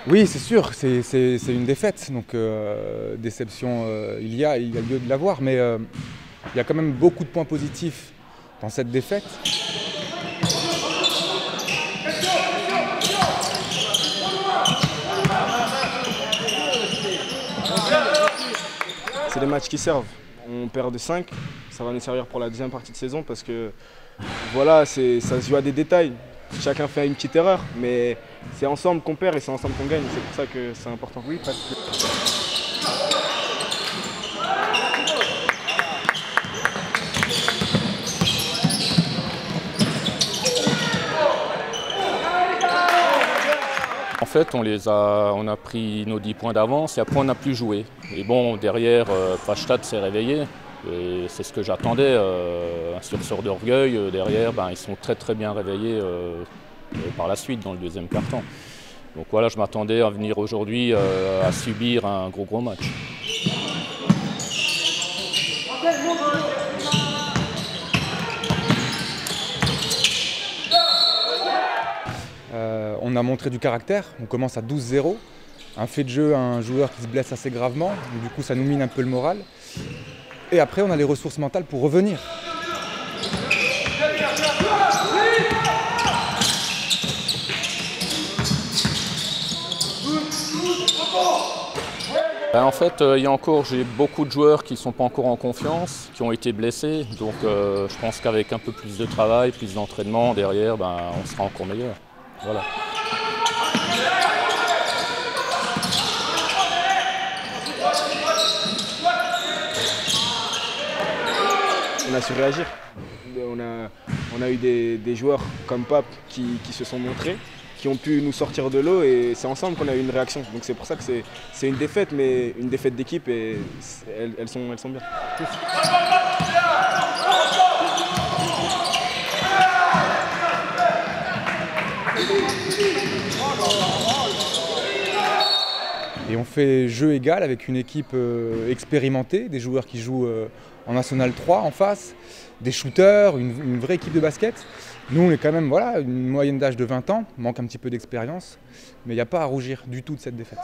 Oui, c'est sûr, c'est une défaite, donc déception, il y a lieu de l'avoir, mais il y a quand même beaucoup de points positifs dans cette défaite. C'est des matchs qui servent. On perd de 5, ça va nous servir pour la deuxième partie de saison parce que voilà, ça se joue à des détails. Chacun fait une petite erreur, mais c'est ensemble qu'on perd et c'est ensemble qu'on gagne. C'est pour ça que c'est important. Oui, parce que... En fait, on a pris nos 10 points d'avance et après on n'a plus joué. Et bon, derrière, Pfastatt s'est réveillé. Et c'est ce que j'attendais, un sursaut d'orgueil. Derrière, ils sont très bien réveillés par la suite dans le deuxième quart-temps. Donc voilà, je m'attendais à venir aujourd'hui à subir un gros match. On a montré du caractère, on commence à 12-0. Un fait de jeu, un joueur qui se blesse assez gravement, donc du coup ça nous mine un peu le moral. Et après on a les ressources mentales pour revenir. En fait, j'ai beaucoup de joueurs qui ne sont pas encore en confiance, qui ont été blessés. Donc je pense qu'avec un peu plus de travail, plus d'entraînement derrière, on sera encore meilleur. Voilà. On a su réagir. On a eu des joueurs comme Pape qui se sont montrés, qui ont pu nous sortir de l'eau et c'est ensemble qu'on a eu une réaction. Donc c'est pour ça que c'est une défaite, mais une défaite d'équipe et elles sont bien. Et on fait jeu égal avec une équipe expérimentée, des joueurs qui jouent en National 3 en face, des shooters, une vraie équipe de basket. Nous, on est quand même une moyenne d'âge de 20 ans, manque un petit peu d'expérience, mais il n'y a pas à rougir du tout de cette défaite.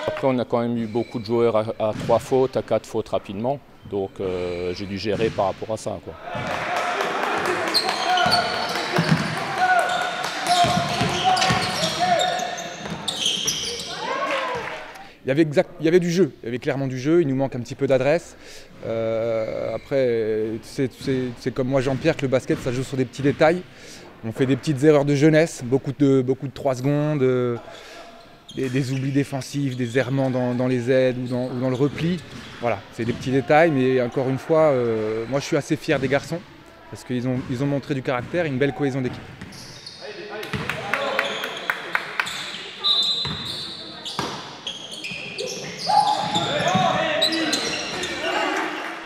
Après, on a quand même eu beaucoup de joueurs à 3 fautes, à 4 fautes rapidement, donc j'ai dû gérer par rapport à ça, quoi. Il y avait du jeu, il y avait clairement du jeu, il nous manque un petit peu d'adresse. Après, c'est comme moi Jean-Pierre que le basket ça joue sur des petits détails. On fait des petites erreurs de jeunesse, beaucoup de 3 secondes, des oublis défensifs, des errements dans les aides ou dans le repli. Voilà, c'est des petits détails, mais encore une fois, moi je suis assez fier des garçons parce qu'ils ont montré du caractère et une belle cohésion d'équipe.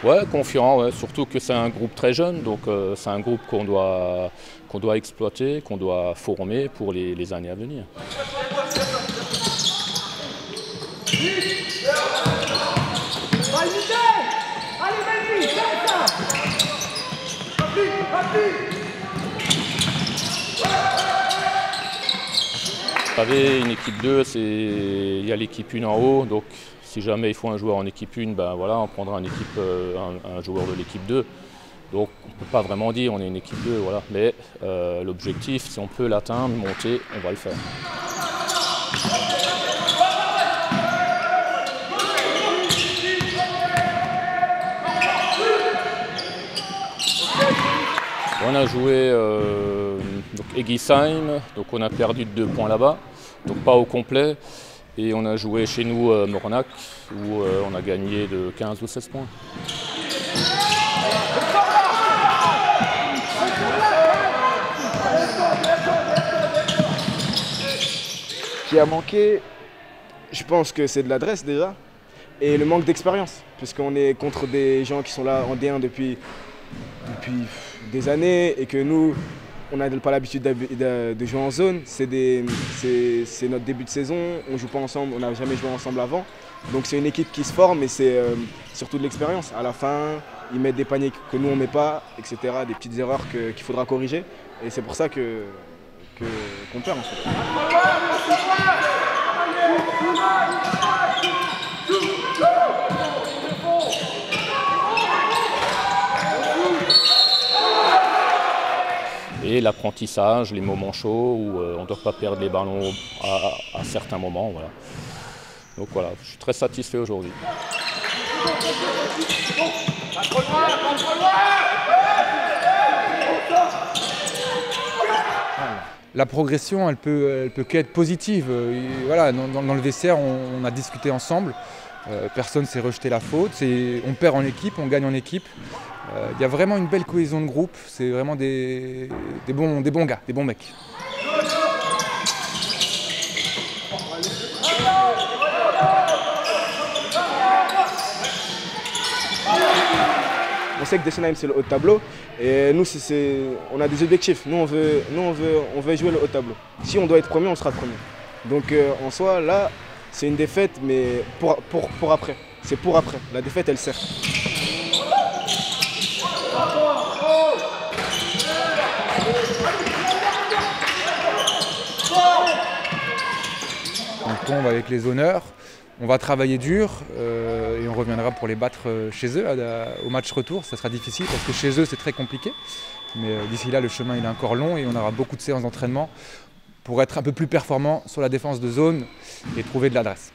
Ouais, confiant, ouais. Surtout que c'est un groupe très jeune, donc c'est un groupe qu'on doit exploiter, qu'on doit former pour les années à venir. Vous savez, une équipe 2, il y a l'équipe 1 en haut, donc si jamais il faut un joueur en équipe 1, on prendra un joueur de l'équipe 2. Donc on ne peut pas vraiment dire on est une équipe 2, voilà. Mais l'objectif, si on peut l'atteindre, monter, on va le faire. On a joué Egisheim, donc on a perdu de 2 points là-bas, donc pas au complet. Et on a joué chez nous Mornac, où on a gagné de 15 ou 16 points. Ce qui a manqué, je pense que c'est de l'adresse déjà, et le manque d'expérience, puisqu'on est contre des gens qui sont là en D1 depuis des années, et que nous, on n'a pas l'habitude de jouer en zone, c'est notre début de saison, on ne joue pas ensemble, on n'a jamais joué ensemble avant. Donc c'est une équipe qui se forme et c'est surtout de l'expérience. À la fin, ils mettent des paniers que nous on ne met pas, etc. Des petites erreurs qu'il faudra corriger. Et c'est pour ça qu'on perd en fait. Et l'apprentissage, les moments chauds où on ne doit pas perdre les ballons à certains moments. Voilà. Donc voilà, je suis très satisfait aujourd'hui. La progression, elle peut qu'être positive. Et voilà, dans le vestiaire, on a discuté ensemble. Personne ne s'est rejeté la faute. On perd en équipe, on gagne en équipe. Il y a vraiment une belle cohésion de groupe. C'est vraiment des bons gars, des bons mecs. On sait que Dessenheim c'est le haut de tableau et nous on a des objectifs. Nous on veut jouer le haut de tableau. Si on doit être premier, on sera premier. Donc en soi là c'est une défaite mais pour après. C'est pour après. La défaite elle sert. On tombe avec les honneurs. On va travailler dur et on reviendra pour les battre chez eux au match retour. Ça sera difficile parce que chez eux c'est très compliqué. Mais d'ici là le chemin il est encore long et on aura beaucoup de séances d'entraînement pour être un peu plus performant sur la défense de zone et trouver de l'adresse.